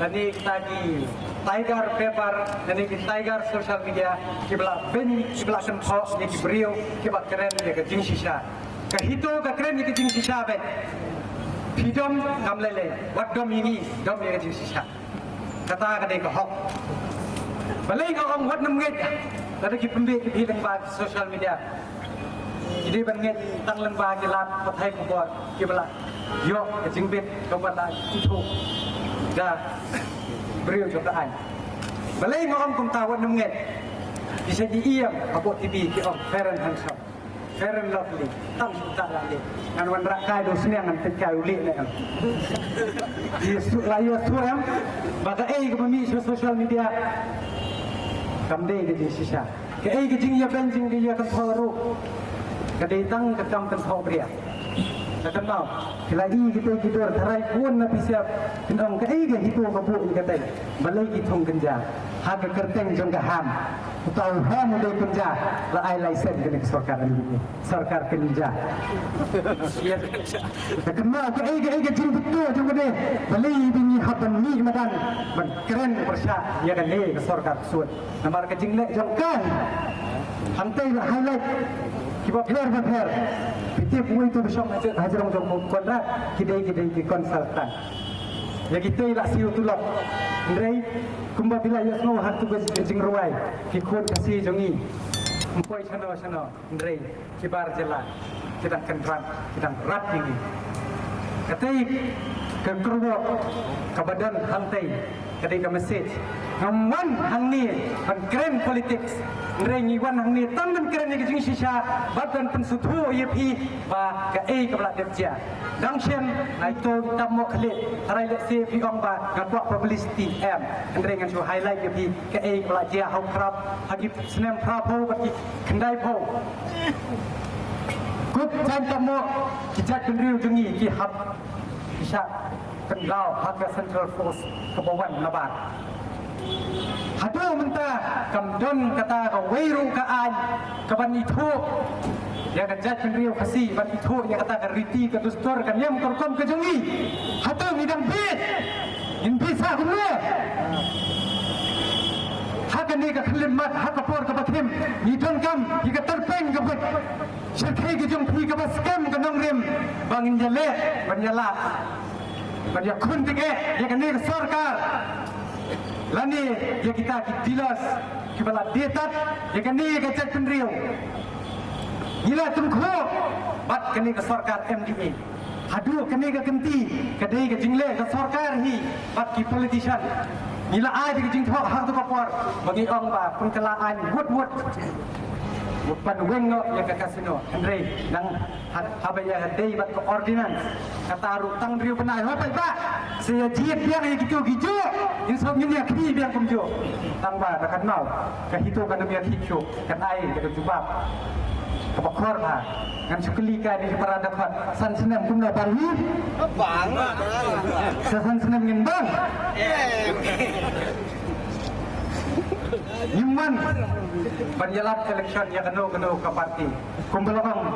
Dan ini kita di Tiger Paper, dan ini di Tiger Social Media, kita ben, kita sentuh, ini beriau, kita keren, kita jing sisa, kita keren, kita jing sisa ben, hidom ngamlele, wat dom ini, dom ini jing sisa, kata kita hok, balai orang wat nemget, lalu kita pembeli kita lembag social media, jadi benget tang lembag jelat, patai kubur, kita yo, jing bet, kawan lah itu. Dah beriau cobaan. Balai orang pun tahu nunget. Bisa diiam abot TV ki om Feren handsome, Feren lovely, tam tak lagi. Ngan wan rakai do senang ngan tekai ulik ni am. Yesu layu tuam. Maka ke pemi social media. Kamde ke sisa. Ke ke jing ya benjing dia kan thoru. Kadai tang kedam kan thau bria. Akan mau, lagi kita tidur terai pun nabi siap. Kenong kaiga itu kabu ikatai. Balai itong kenja, haga kerteng jong kaham. Tahu ham udah kenja, lai license kena sarkar ini, sarkar kenja. Akan mau kaiga jing betul jong kene. Balai bini haban ni madan, ban keren persya. Ya kan ni sarkar suat. Namar kejing lek jong kan. Hantai lah highlight. Kiba fair. Kita punya itu bersama hajar orang kontrak kita konsultan. Ya kita ilah siu tulak. Ndai kumba bila ya semua hatu gajing ruai. Kikut kasih jongi. Empoi chano. Ndai kibar jalan. Kita kentran, kita rat ini. Katai ke kerwo ke badan hantai. Katai ke message. Ngaman hang ni keren politik. Ndai ngiwan hang ni tangan keren ni gajing sisa. Badan pensutu YP ba ke ke belak dia. Dangsian itu kita mau klik. Tarai let say pi ong ba ngakwa publicity M. Ndai ngan su highlight YP ke belak dia hau prap hagi senem prapo bagi kendai po. Kut chan tamo kijat kendriu dengi ki hab bisa kendau haga Central Force kebawan nabar. Hadu mentah kamdon kata kawairu kaan kaban itu ya kejat kendriu kasih ban itu ya kata keriti kedustor kan yang korkom kejongi hadu midang bit in bisa kumle hakan ni ka khlimat hakapor ka bathim midon kam hika terpeng ka bat syarkai ke jong pi ka bas kam ka nongrim bangin jale banjala banyak kun tige ya kan ni sarkar lani ya kita dilas kepala detat ya kan ni kecet pendriu gila tungku bat kini ke sarkar MDA hadu kini ke kenti kadai ke jingle ke sarkar hi bat ki politician gila ai ke jing thok hang tu kapor bagi ong ba pengkelaan wut bukan wengo yang ke kasino Andre nang habaya dei bat ke ordinance kata rutang riu penai apa pak saya jiat biang yang gitu insop nya kini biang kumjo tangba akan mau ke hitu kan biang hicu kan ai ke jubab ke bakor ha ngan sukelika di para dapat san senam kumna baru bang san senam ngin bang Yuman penjalan election yang kena ke parti. Kumbalong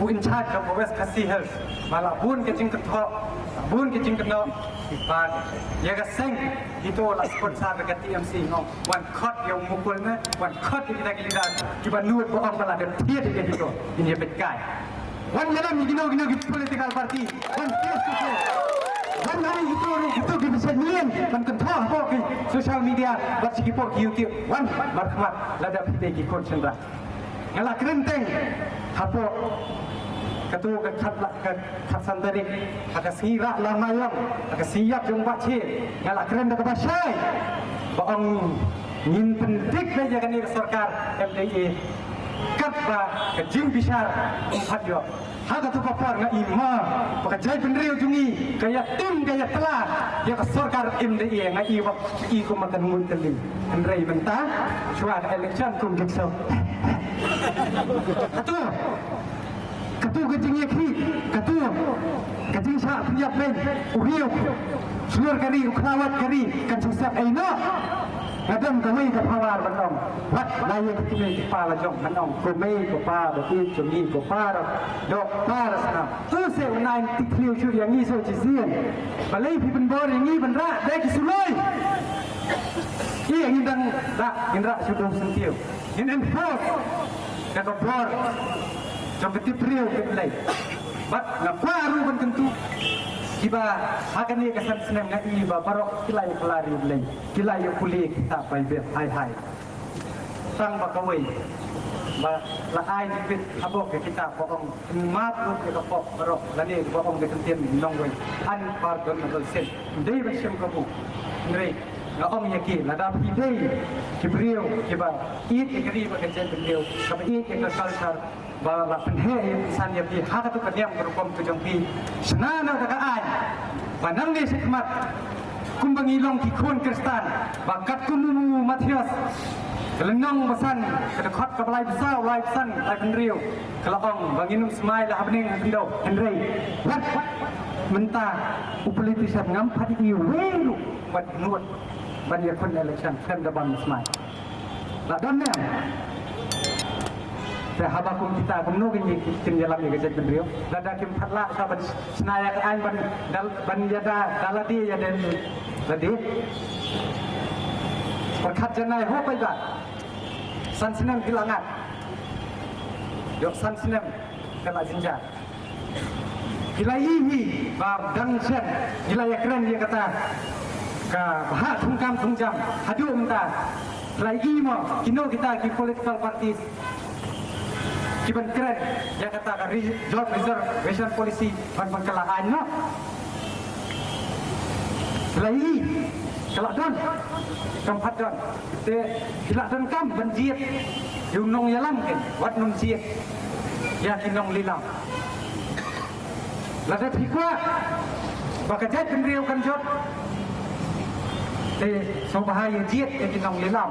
bu in charge of West Kasihel. Malah bun kecing ketok, bun kecing kena ban. Ya keseng itu lah sponsor dekat TMC ngom. One cut yang mukulnya, one cut yang kita giliran. Kita nuat bohong malah dan tiada dia itu. Ini bekai. One jalan gino political party. One face to face. One hari itu bisa million dan kental apa ke social media buat sikipor ke YouTube. One markmat lada kita ke konsentra. Ngalah kerenteng hapo katu ke kat sandari agak sirak lamayam agak siap jong baci ngalah keren dak basai baong ngin pendik saja kan ni sarkar MDA kat ba ke jing bisar umpat yo haga tu papar nga ima pakajai penriu jungi kaya tim kaya telah dia ke sarkar MDA nga iwak ko makan munteli andrei mentah suara election kum dikso Katu kecing yakri, katu kecing sah punya plan, uhiu, seluruh kari, uklawat kari, kan susah aino, Kadang kami ke pawar bandong, wat layak kami ke pala jong bandong, kami ke pala beti kami ke pala dok pala sana. Tu seunai tikliu curi yang ini so cizian, balai pipen bor yang ini bandra dek sulai. Iya ngindang dak indra sudah sentiu, in enforce kata bor, sampai tipriu ketlai. Bat ngaparu ban tentu. Iba akan ni kesan senang ngai iba barok kilai kelari belai kilai kulit kita pai bet hai sang bakawai ba la ai bit abok kita pokong mat lu ke pok barok lani pokong ke tentien nong wei an pardon na sen dei ba sem kabu nrei na om yaki la da idei kibriu kiba it ikri ba kejen beliau kaba it ke culture bahwa penhe insan yang pihak itu kediam berhukum tu jompi senana kata ai panang ni sikmat kumbangilong kikun kristan bakat kunumu Matius kelenong besan kedekot ke balai besar balai besan balai penriu kelong banginum semai lah bening hidup Henry wat mentah upolitisan ngampat iwelu buat nuat banyak kon election kan daban semai lah donnya sahabakum kita kumno gini kim jalan ni gajah bendrio lada kim phatla saban senaya ke an ban yada daladi ya den ladi perkat janai ho pai ba san senam hilangan yok san senam kala jinja hilai hi ba dangsen hilai keren dia kata ka bah tungkam tungjam hadu menta lagi mo kino kita ki political parties Kiban keren yang katakan job reservation policy berkelahan no. Lagi kalau don keempat don, tidak don kam banjir, yung nong yalam kan, wat nun jiet, ya kinong lilang. Lada pikwa, bakajat pendiriu kan job, so bahaya jiet ya kinong lilang.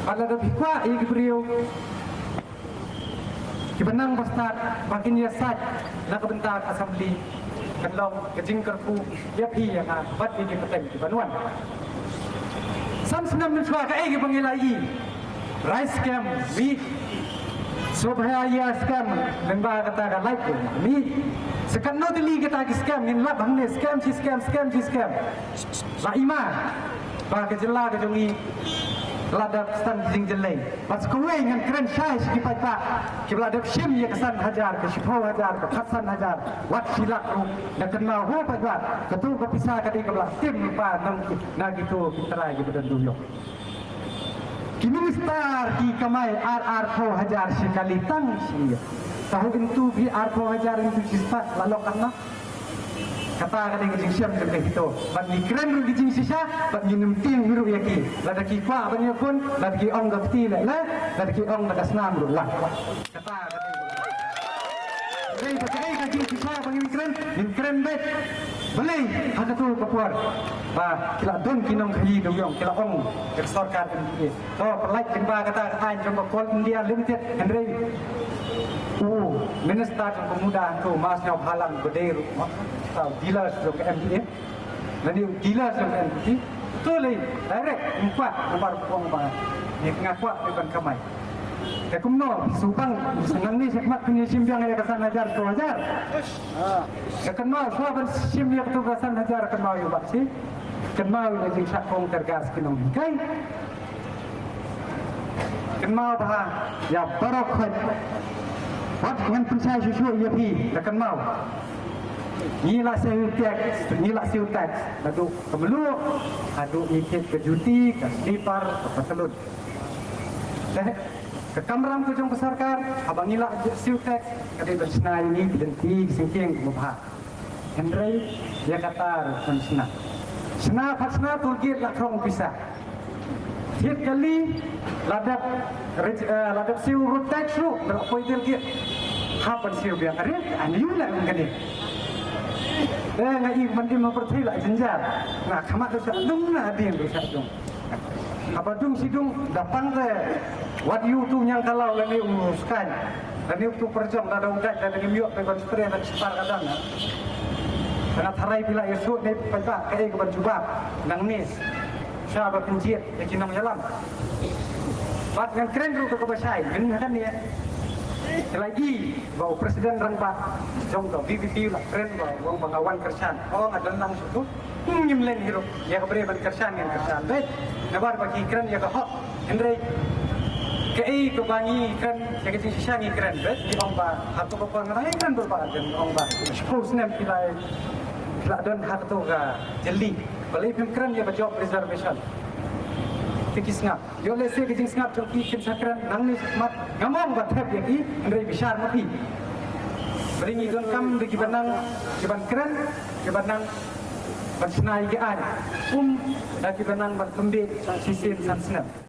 Lada pikwa ini beriu. Kibanang basta makin ya sat nakabentak assembly kanlong kajing kerpu dia pi yang bat ini peteng di Banuan sam senam nuswa ka egi bangilai rice scam mi sobhaya scam lengba kata ka like mi sekan no dili kita scam ngin la bangne scam la ima ba ka jela ka jongi ladap stan jing jelai pas kowe ngan keren syai di pata kiladap sim ya kesan hajar ke 10 hajar ke 4 hajar wat silak ru dan kenal ho pata ketu kepisah kadi kebelah tim lupa nang na gitu kita gitu dan duyo kini star ki kamai RR 4 hajar sekali tang sih tahu itu bi RR 4 hajar itu sista lalu karena kata kadang gijing siam sampai itu ban keren ru gijing sisa ban minum ting hiru yaki lada ki fa ban yakun lada ki ong gakti la lada ki ong nagas nam ru lah kata kadang pakai gijing sisa ban keren bet boleh ada tu kepuar ba kila don kinong khayi do yong kila ong eksorkan ini to perlait ba kata ai jomba kol India limited Henry Minister Pemuda tu masnya halang berdiri dealers ke MDA dan dealers ke MDA tu lagi direct empat nomor pong bang ni ngakwa depan kamai ke kumno subang senang ni sekmat punya simbiang ya kesan hajar 2 hajar ke kenal sahabat simbiang tu kesan hajar kenal yo baksi kenal lagi sakong tergas kinong kai kenal bah ya barokah wat dengan pensai susu ia pi akan mau inilah sales tax lalu kebelu adu ikit ke juti ke slipar ke peselut ke kamram kujung besarkan abang inilah sales tax kadai bersena ini berhenti singking mubah Henry dia kata sena turgit lah kong pisah tiap kali ladap siu rotek su berapa itu lagi kapan siu biang ada aniu lah mungkin ngai mandi mempercayai lah jenjar nah kamat tu dong lah dia bisa dong apa dong sidung dapan le what you tu yang kalau lagi uruskan dan itu perjam ada udah dan lagi miok dengan spray dan setar kadang karena tarai bila esok ni pada kayak keban jubah nang nis siapa penjiat ya kinong yalam. Bat ngan keren ru ke basai, min kan ya. Lagi bawa presiden rangpa jong to BBP lah keren bawa bangawan kersan. Oh ngadan nang situ. Ngimlen hirup ya kebre ban kersan yang kersan. Bet nabar bagi keren ya ke hok. Andre kei kebangi kan ya ke sisa ngi keren bet di ongba hatu ko ngai kan berpa dan ongba. Suppose nem pilai don hatu ga jeli. Balai pem keren ya job reservation. Tikis ngap. Yo lese kijing ngap joki kin sakran nang ni mat ngamong bathap yaki andre besar mati. Beringi don kam de kibanang kiban keren kibanang ban senai ge an. Da kibanang ban kembe sisin san senap.